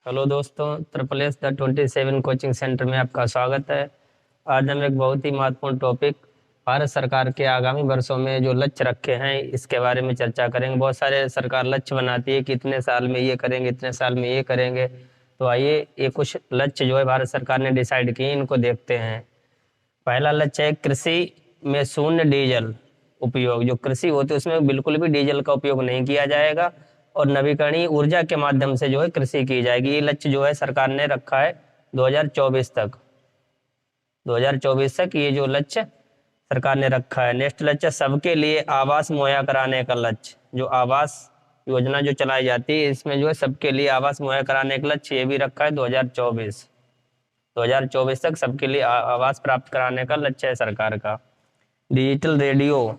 Hello दोस्तों, triple S the 27 coaching centre में आपका स्वागत है। आज हम एक बहुत ही महत्वपूर्ण टॉपिक भारत सरकार के आगामी वर्षों में जो लक्ष्य रखे हैं इसके बारे में चर्चा करेंगे। बहुत सारे सरकार लक्ष्य बनाती है कि इतने साल में ये करेंगे, इतने साल में ये करेंगे। तो आइए ये कुछ लक्ष्य जो है भारत सरकार ने डिसाइड किए, इनको देखते हैं। पहला लक्ष्य है कृषि में शून्य डीजल उपयोग। जो कृषि होती है उसमें बिल्कुल भी डीजल का उपयोग नहीं किया जाएगा और नवीकरणीय ऊर्जा के माध्यम से जो है कृषि की जाएगी। ये लक्ष्य जो है सरकार ने रखा है 2024 तक। 2024 तक ये जो लक्ष्य सरकार ने रखा है। नेक्स्ट लक्ष्य सबके लिए आवास मुहैया कराने का लक्ष्य। जो आवास योजना जो चलाई जाती है इसमें जो है सबके लिए आवास मुहैया कराने का लक्ष्य ये भी रखा है 2024 तक सबके लिए आवास प्राप्त कराने का लक्ष्य है सरकार का। डिजिटल रेडियो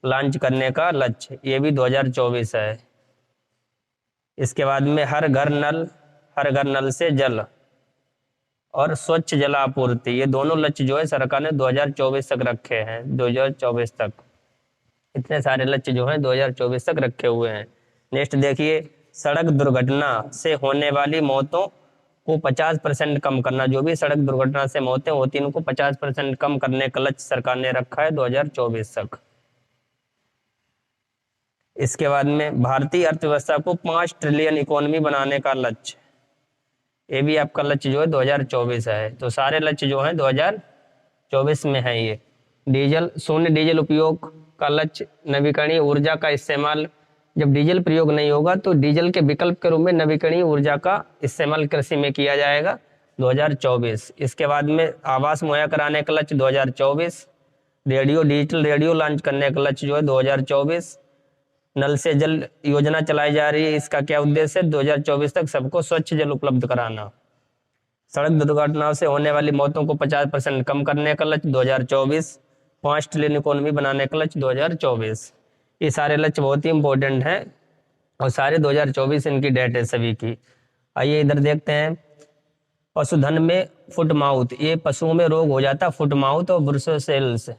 लॉन्च करने का लक्ष्य ये भी 2024 है। इसके बाद में हर घर नल से जल और स्वच्छ जल आपूर्ति, ये दोनों लक्ष्य जो है सरकार ने 2024 तक रखे हैं। 2024 तक इतने सारे लक्ष्य जो हैं 2024 तक रखे हुए हैं। नेक्स्ट देखिए, सड़क दुर्घटना से होने वाली मौतों को 50% कम करना। जो भी सड़क दुर्घटना से मौतें होती हैं उनको 50% कम करने का लक्ष्य सरकार ने रखा है 2024 तक। इसके बाद में भारतीय अर्थव्यवस्था को 5 ट्रिलियन इकोनॉमी बनाने का लक्ष्य, ये भी आपका लक्ष्य जो है 2024 है। तो सारे लक्ष्य जो हैं 2024 में है। ये शून्य डीजल उपयोग का लक्ष्य, नवीकरणीय ऊर्जा का इस्तेमाल। जब डीजल प्रयोग नहीं होगा तो डीजल के विकल्प के रूप में नवीकरणीय ऊर्जा का इस्तेमाल कृषि में किया जाएगा 2024। इसके बाद में आवास मुहैया कराने का लक्ष्य 2024। डिजिटल रेडियो लॉन्च करने का लक्ष्य जो है 2024। नल से जल योजना चलाई जा रही है, इसका क्या उद्देश्य है? 2024 तक सबको स्वच्छ जल उपलब्ध कराना। सड़क दुर्घटनाओं से होने वाली मौतों को 50% कम करने का लक्ष्य 2024। 5 ट्रिलियन इकोनॉमी बनाने का लक्ष्य 2024। ये सारे लक्ष्य बहुत ही इंपॉर्टेंट हैं और सारे 2024 इनकी डेट है सभी की। आइए इधर देखते हैं। पशुधन में फुट माउथ, ये पशुओं में रोग हो जाता है फुट माउथ और ब्रुसेलोसिस।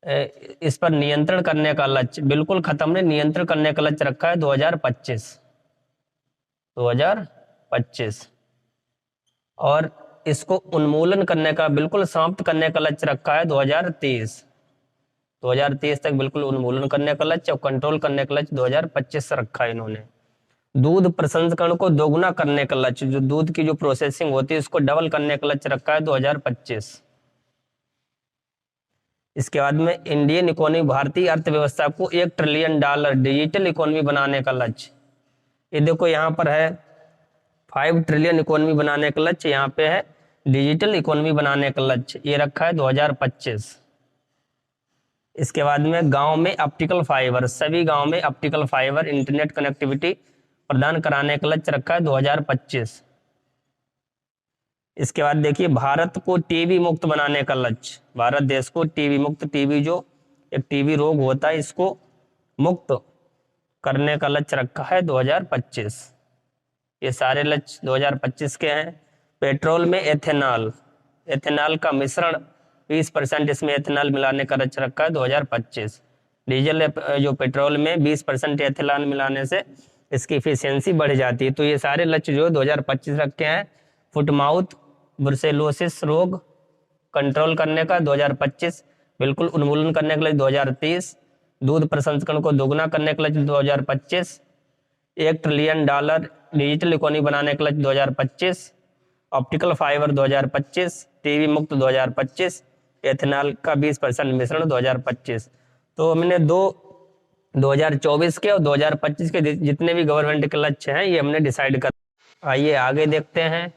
इस पर नियंत्रण करने का लक्ष्य बिल्कुल खत्म ने नियंत्रण करने का लक्ष्य रखा है 2025। और इसको उन्मूलन करने का, बिल्कुल समाप्त करने का लक्ष्य रखा है 2030 तक बिल्कुल उन्मूलन करने का लक्ष्य और कंट्रोल करने का लक्ष्य 2025 रखा है इन्होंने। दूध प्रसंस्करण को दोगुना करने का लक्ष्य, जो दूध की जो प्रोसेसिंग होती है उसको डबल करने का लक्ष्य रखा है 2025। इसके बाद में इंडियन इकोनॉमी, भारतीय अर्थव्यवस्था को $1 ट्रिलियन डिजिटल इकोनॉमी बनाने का लक्ष्य। ये देखो यहाँ पर है 5 ट्रिलियन इकोनॉमी बनाने का लक्ष्य, यहाँ पे है डिजिटल इकोनॉमी बनाने का लक्ष्य, ये रखा है 2025। इसके बाद में गांव में ऑप्टिकल फाइबर, सभी गांव में ऑप्टिकल फाइबर इंटरनेट कनेक्टिविटी प्रदान कराने का लक्ष्य रखा है 2025। इसके बाद देखिए, भारत को टीबी मुक्त बनाने का लक्ष्य। भारत देश को टीबी मुक्त, टीबी जो एक टीबी रोग होता है इसको मुक्त करने का लक्ष्य रखा है 2025। ये सारे लक्ष्य 2025 के हैं। पेट्रोल में एथेनॉल का मिश्रण 20%, इसमें एथेनॉल मिलाने का लक्ष्य रखा है 2025। डीजल जो पेट्रोल में 20% एथेनॉल मिलाने से इसकी इफिशियंसी बढ़ जाती है। तो ये सारे लक्ष्य जो 2025 रखे हैं। फुट माउथ ब्रुसेलोसिस रोग कंट्रोल करने का 2025, बिल्कुल उन्मूलन करने के लिए 2030। दूध प्रसंस्करण को दोगुना करने के लिए 2025। $1 ट्रिलियन डिजिटल इकोनॉमी बनाने के लिए 2025। ऑप्टिकल फाइबर 2025, टीबी मुक्त 2025, एथेनॉल का 20% मिश्रण 2025। तो हमने 2024 के और 2025 के जितने भी गवर्नमेंट के लक्ष्य हैं ये हमने डिसाइड कर। आइए आगे देखते हैं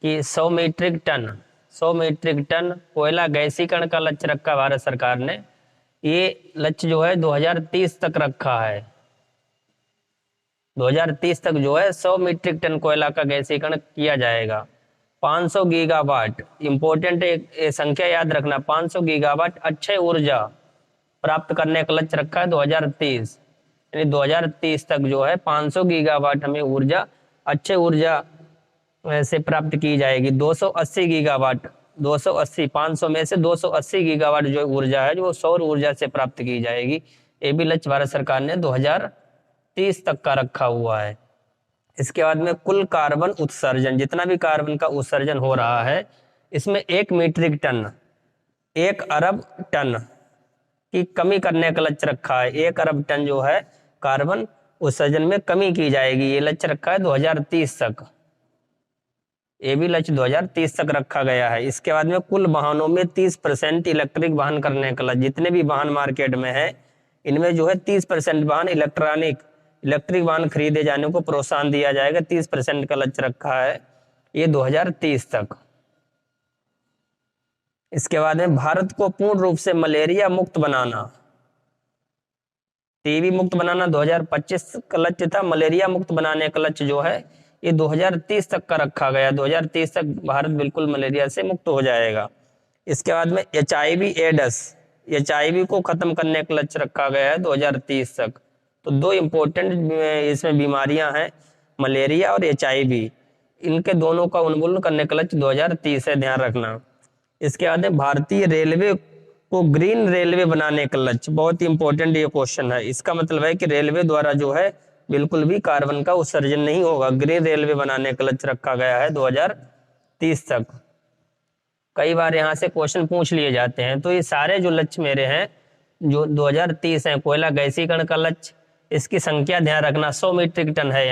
कि 100 मीट्रिक टन कोयला गैसीकरण का लक्ष्य रखा भारत सरकार ने। ये लक्ष्य जो है 2030 तक रखा है। 2030 तक जो है 100 मीट्रिक टन कोयला का गैसीकरण किया जाएगा। 500 गीगावाट, इंपॉर्टेंट एक संख्या याद रखना, 500 गीगावाट अक्षय ऊर्जा प्राप्त करने का लक्ष्य रखा है 2030। यानी 2030 तक जो है 500 गीगावाट हमें ऊर्जा अक्षय ऊर्जा से प्राप्त की जाएगी। 280 गीगावाट, 280, 500 में से 280 गीगावाट जो ऊर्जा है जो सौर ऊर्जा से प्राप्त की जाएगी। ये भी लक्ष्य भारत सरकार ने 2030 तक का रखा हुआ है। इसके बाद में कुल कार्बन उत्सर्जन, जितना भी कार्बन का उत्सर्जन हो रहा है इसमें 1 मीट्रिक टन 1 अरब टन की कमी करने का लक्ष्य रखा है। 1 अरब टन जो है कार्बन उत्सर्जन में कमी की जाएगी, ये लक्ष्य रखा है 2030 तक। ये भी लक्ष्य 2030 तक रखा गया है। इसके बाद में कुल वाहनों में 30% इलेक्ट्रिक वाहन करने का लक्ष्य, जितने भी वाहन मार्केट में है इनमें जो है 30% वाहन इलेक्ट्रिक वाहन खरीदे जाने को प्रोत्साहन दिया जाएगा। 30% का लक्ष्य रखा है ये 2030 तक। इसके बाद में भारत को पूर्ण रूप से मलेरिया मुक्त बनाना, टीबी मुक्त बनाना 2025 का लक्ष्य था। मलेरिया मुक्त बनाने का लक्ष्य जो है ये 2030 तक का रखा गया। 2030 तक भारत बिल्कुल मलेरिया से मुक्त हो जाएगा। इसके बाद में HIV एड्स, HIV को खत्म करने का लक्ष्य रखा गया है 2030 तक। तो 2 इंपॉर्टेंट इसमें बीमारियां हैं, मलेरिया और HIV, इनके दोनों का उन्मूलन करने का लक्ष्य 2030 है, ध्यान रखना। इसके बाद भारतीय रेलवे को ग्रीन रेलवे बनाने का लक्ष्य, बहुत ही इंपॉर्टेंट ये क्वेश्चन है। इसका मतलब है कि रेलवे द्वारा जो है बिल्कुल भी कार्बन का उत्सर्जन नहीं होगा। ग्रीन रेलवे बनाने का लक्ष्य रखा गया है 2030 तक। कई बार यहाँ से क्वेश्चन पूछ लिए जाते हैं। तो ये सारे जो लक्ष्य मेरे हैं जो 2030 हैं, कोयला गैसीकरण का लक्ष्य, इसकी संख्या ध्यान रखना 100 मीट्रिक टन है।